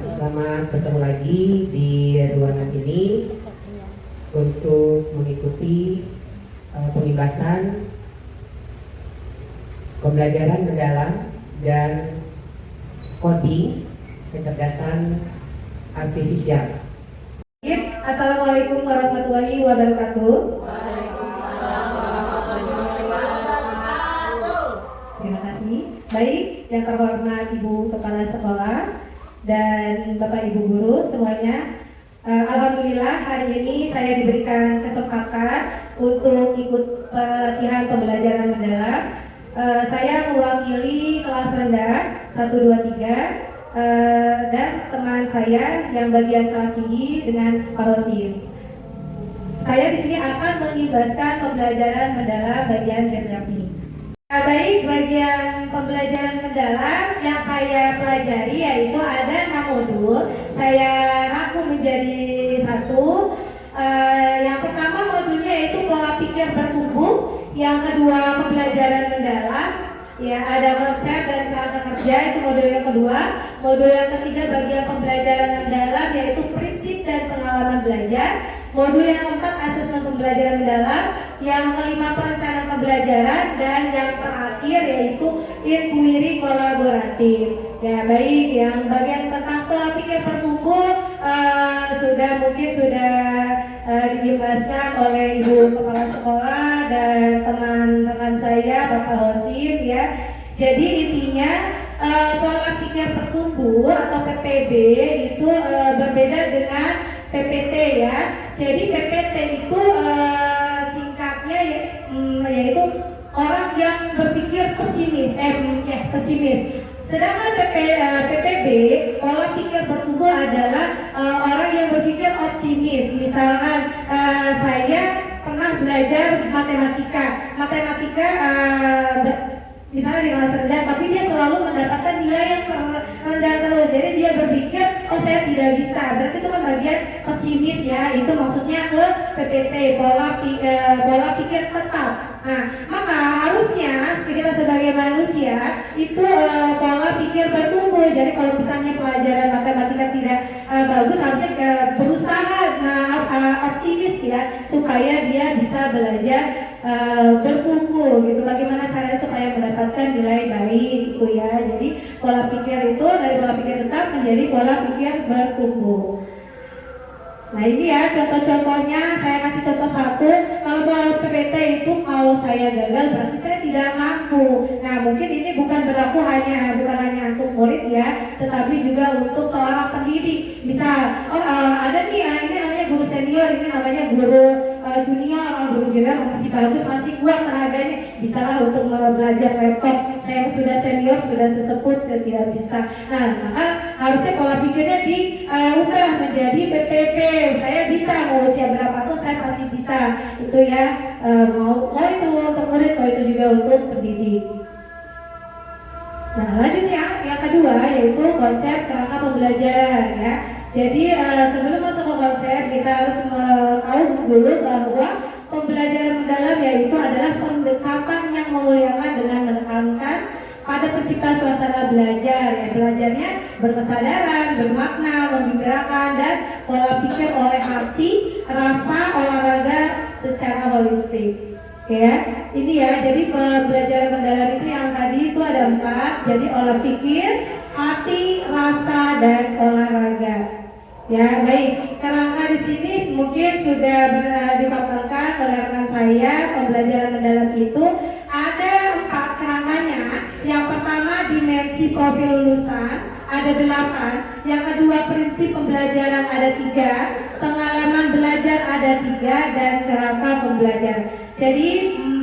Selamat bertemu lagi di ruangan ini untuk mengikuti pembahasan pembelajaran mendalam dan coding kecerdasan artifisial. Assalamualaikum warahmatullahi wabarakatuh. Terima kasih. Baik, yang terhormat Ibu Kepala Sekolah dan Bapak Ibu Guru semuanya. Alhamdulillah hari ini saya diberikan kesempatan untuk ikut pelatihan pembelajaran mendalam. Saya mewakili kelas rendah 1, 2, 3 dan teman saya yang bagian kelas tinggi dengan Pak Hosim. Saya di sini akan mengimbaskan pembelajaran mendalam bagian geografi. Baik, bagian pembelajaran mendalam yang saya pelajari yaitu ada 6 modul. Saya rangkum menjadi 1. Yang pertama modulnya yaitu pola pikir bertumbuh. Yang kedua pembelajaran mendalam. Ya, ada konsep dan kerangka kerja, itu modul yang kedua. Modul yang ketiga bagian pembelajaran mendalam yaitu prinsip dan pengalaman belajar. Modul yang keempat asesmen pembelajaran mendalam. Yang kelima perencanaan pembelajaran dan yang terakhir yaitu inquiry kolaboratif. Ya baik, yang bagian tentang pola pikir bertumbuh mungkin sudah dijelaskan oleh Ibu Kepala Sekolah dan teman-teman saya Bapak Hosim ya. Jadi intinya pola pikir bertumbuh atau PPB itu berbeda dengan PPT ya. Jadi PPT itu singkatnya yaitu orang yang berpikir pesimis. Sedangkan PPB, pola pikir bertumbuh adalah orang yang berpikir optimis. Misalkan saya pernah belajar matematika misalnya di kelas rendah, tapi dia selalu mendapatkan nilai yang rendah terus. Jadi dia berpikir, oh saya tidak bisa. Berarti itu kan bagian pesimis ya. Itu maksudnya ke PPT, pola pikir tetap. Nah, maka harusnya kita sebagai manusia itu pola pikir bertumbuh. Jadi kalau misalnya pelajaran matematika tidak bagus, harusnya berusaha optimis ya, supaya dia bisa belajar bertumbuh gitu. Bagaimana caranya supaya mendapatkan nilai baik itu ya. Jadi pola pikir itu dari pola pikir tetap menjadi pola pikir bertumbuh. Nah ini ya contoh-contohnya, saya kasih contoh 1. Kalau pola PPT itu kalau saya gagal berarti saya tidak mampu. Nah mungkin ini bukan berlaku hanya untuk murid ya, tetapi juga untuk seorang pendidik. Misal, ada nih ini namanya guru senior, ini namanya guru junior, guru junior masih bagus, masih kuat tenaganya, bisalah untuk belajar laptop. Saya sudah senior, sudah sesepuh dan tidak bisa. Nah maka harusnya pola pikirnya diubah menjadi PPP. Saya bisa, mau usia berapapun saya pasti bisa. Itu ya, mau itu untuk murid, mau itu juga untuk pendidik. Nah lanjutnya yang kedua yaitu konsep kerangka pembelajaran ya. Jadi sebelum masuk ke konsep kita harus tahu dulu bahwa pembelajaran mendalam yaitu adalah pendekatan yang memuliakan dengan menekankan pada pencipta suasana belajar ya. Belajarnya berkesadaran, bermakna, menggembirakan dan pola pikir oleh hati, rasa, olahraga secara holistik. Ya, ini ya. Jadi pembelajaran mendalam itu yang tadi itu ada 4. Jadi olah pikir, hati, rasa dan olahraga. Ya, baik. Kerangka di sini mungkin sudah dipaparkan oleh rekan saya. Pembelajaran mendalam itu ada 4 kerangkanya. Yang pertama dimensi profil lulusan ada 8. Yang kedua prinsip pembelajaran ada 3. Pengalaman belajar ada 3 dan kerangka pembelajaran. Jadi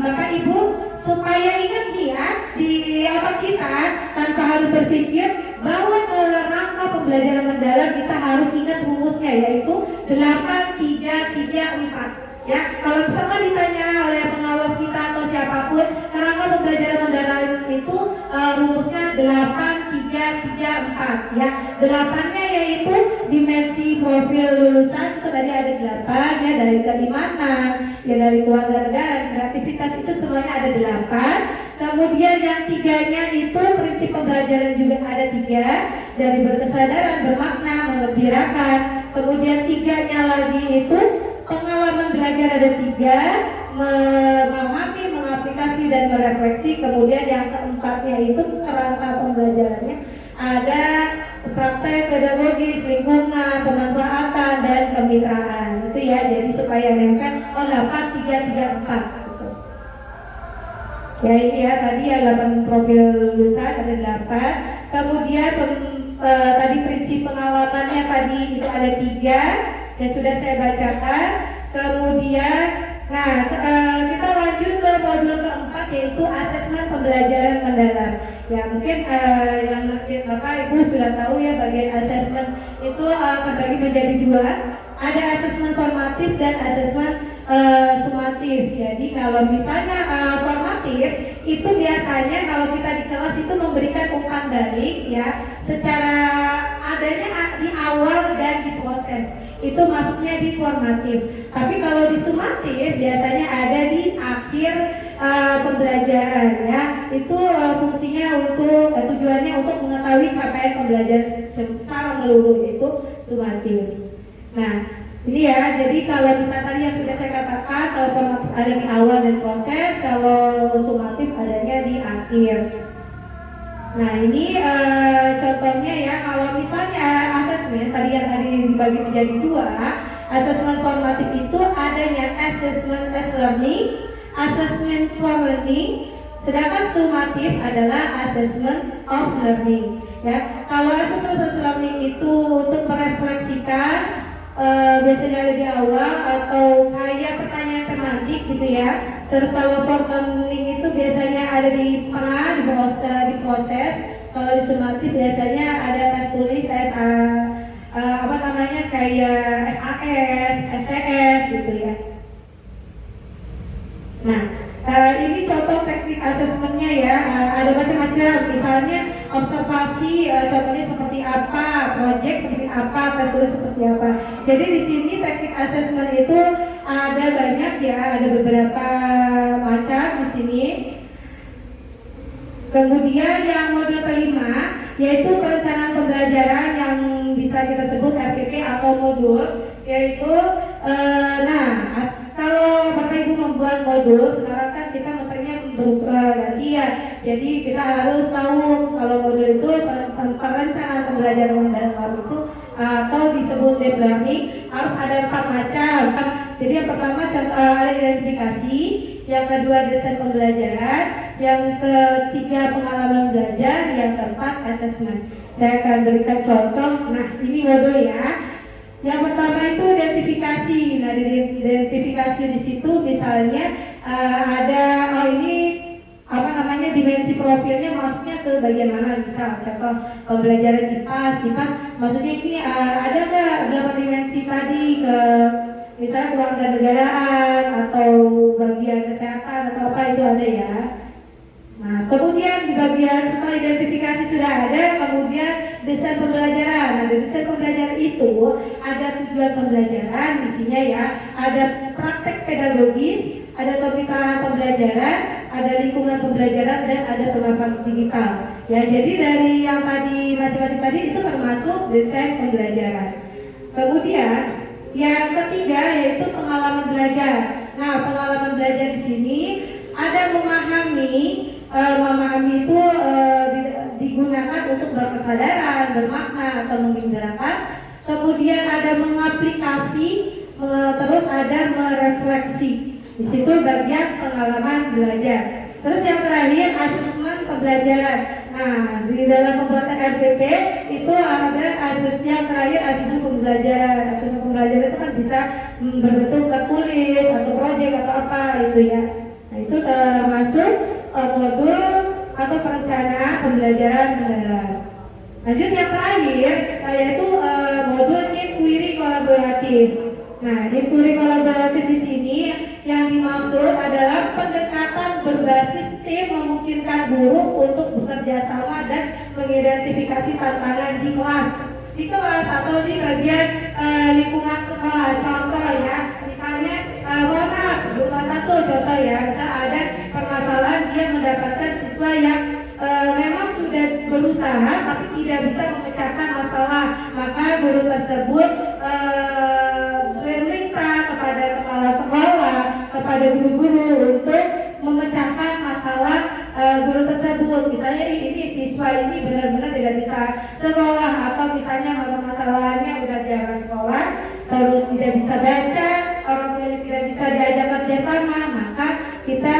Bapak Ibu supaya ingat ya di otak kita tanpa harus berpikir bahwa kerangka pembelajaran mendalam kita harus ingat rumusnya yaitu 8, 3, 3, 4. Ya, kalau misalkan ditanya oleh pengawas kita atau siapapun, kerangka pembelajaran mendalam itu rumusnya 8, 3, 3, 4 ya. 8-nya yaitu dimensi profil lulusan itu tadi ada 8 ya, dari keimanan, ya dari keluarga negara, kreativitas itu semuanya ada 8. Kemudian yang tiganya itu prinsip pembelajaran juga ada 3, dari berkesadaran, bermakna, menggembirakan. Kemudian 3-nya lagi itu pengalaman belajar ada 3, memahami, mengaplikasi dan merefleksi. Kemudian yang keempatnya itu kerangka pembelajarannya ada praktek pedagogis, lingkungan, pemanfaatan dan kemitraan. Itu ya, jadi supaya nempel 8, 3, 3, 4 gitu. Ya ini ya, tadi yang 8 profil lulusan ada 8. Kemudian tadi prinsip pengalamannya tadi itu ada 3 yang sudah saya bacakan. Kemudian kita lanjut ke modul keempat, yaitu asesmen pembelajaran mendalam. Ya mungkin yang Bapak Ibu sudah tahu ya, bagian asesmen itu terbagi menjadi 2. Ada asesmen formatif dan asesmen sumatif. Jadi kalau misalnya formatif itu biasanya kalau kita di kelas itu memberikan umpan balik ya, secara adanya di awal dan di proses. Itu masuknya di formatif. Tapi kalau di sumatif biasanya ada di akhir pembelajaran ya. Itu fungsinya untuk tujuannya untuk mengetahui capaian pembelajaran secara menyeluruh, itu sumatif. Nah, ini ya. Jadi kalau misalnya tadi yang sudah saya katakan, kalau formatif ada di awal dan proses, kalau sumatif adanya di akhir. Nah ini contohnya ya, kalau misalnya asesmen tadi yang dibagi menjadi 2, asesmen formatif itu adanya assessment as learning, assessment for learning, sedangkan sumatif adalah assessment of learning. Ya, kalau assessment as learning itu untuk merefleksikan, biasanya ada di awal atau kayak pertanyaan tematik gitu ya. Terus kalau for learning itu biasanya ada di tengah, di proses. Kalau di sumatif biasanya ada tes tulis, tes kayak SAS, STS gitu ya. Nah, ini contoh teknik asesmennya ya. Ada macam-macam, misalnya observasi, contohnya seperti apa, project seperti apa, tes tulis seperti apa. Jadi di sini teknik asesmen itu ada banyak ya, ada beberapa macam di sini. Kemudian yang modul kelima yaitu perencanaan pembelajaran yang bisa kita sebut RPP atau modul, yaitu kalau Bapak Ibu membuat modul, sekarang kan kita materinya berubah ganti ya. Jadi kita harus tahu kalau modul itu perencanaan pembelajaran mendalam itu atau disebut deep learning harus ada 4 macam. Jadi yang pertama ada identifikasi, yang kedua desain pembelajaran, yang ketiga pengalaman belajar, yang keempat assessment. Saya akan berikan contoh. Nah ini modul ya. Yang pertama itu identifikasi. Nah di identifikasi di situ misalnya ada dimensi profilnya maksudnya ke bagian mana, misal contoh pembelajaran IPAS maksudnya ini ada nggak 8 dimensi tadi, ke misalnya kewarganegaraan atau bagian kesehatan atau apa, itu ada ya. Nah, kemudian di bagian setelah identifikasi sudah ada, kemudian desain pembelajaran. Nah, di desain pembelajaran itu ada tujuan pembelajaran, isinya ya, ada praktek pedagogis, ada kemitraan pembelajaran, ada lingkungan pembelajaran, dan ada pemanfaatan digital. Ya, jadi dari yang tadi macam-macam tadi itu termasuk desain pembelajaran. Kemudian yang ketiga yaitu pengalaman belajar. Nah, pengalaman belajar di sini ada memahami itu digunakan untuk berkesadaran, bermakna atau menggerakkan. Kemudian ada mengaplikasi, terus ada merefleksi. Di situ bagian pengalaman belajar. Terus yang terakhir asesmen pembelajaran. Nah, di dalam pembuatan RPP itu ada yang terakhir asesmen pembelajaran. Asesmen pembelajaran itu kan bisa berbentuk tertulis atau proyek atau apa itu ya. Nah, itu termasuk modul atau perencanaan pembelajaran mendalam. Lanjut yang terakhir yaitu modul inquiry kolaboratif. Nah, inquiry kolaboratif di sini yang dimaksud adalah pendekatan berbasis tim memungkinkan guru untuk bekerja sama dan mengidentifikasi tantangan di kelas atau di bagian lingkungan sekolah. Contoh ya, misalnya mohon maaf, di rumah salah satu contoh ya, misal ada permasalahan dia mendapatkan siswa yang memang sudah berusaha tapi tidak bisa memecahkan masalah, maka guru tersebut meminta kepada kepala sekolah, kepada guru-guru untuk memecahkan masalah guru tersebut. Misalnya ini siswa ini benar-benar tidak bisa sekolah, atau misalnya masalahnya udah jarang sekolah, terus tidak bisa baca, orang tuanya tidak bisa diajak kerjasama, maka kita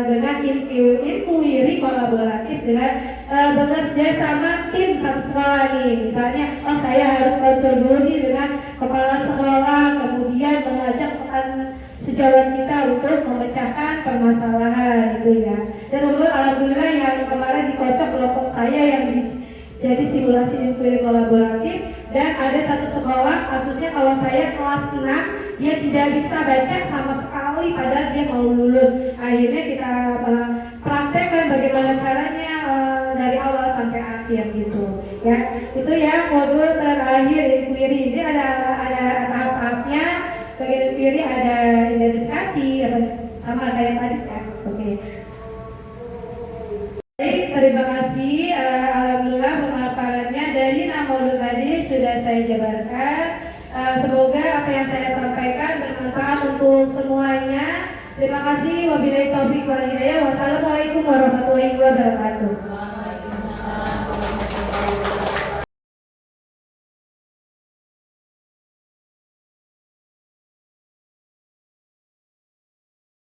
dengan inquiry kolaboratif dengan bekerja sama tim satu sekolah nih. Misalnya, oh saya harus konsul dulu nih dengan kepala sekolah, kemudian mengajak sejawat kita untuk memecahkan permasalahan itu ya. Dan alhamdulillah yang kemarin dikocok kelompok saya yang jadi simulasi inquiry kolaboratif, dan ada satu sekolah kasusnya kalau saya kelas 6 dia tidak bisa baca sama sekali padahal dia mau lulus. Akhirnya kita praktekkan bagaimana caranya dari awal sampai akhir gitu ya. Itu ya modul terakhir inquiry. Ini ada tahap-tahapnya. Bagian inquiry ada identifikasi sama kayak tadi kan. Oke. Baik, terima kasih. Alhamdulillah pemaparannya dari modul tadi sudah saya jabarkan. Semoga apa yang saya sampaikan bermanfaat untuk semuanya. Terima kasih. Wabillahi taufiq wal hidayah. Wassalamualaikum warahmatullahi wabarakatuh.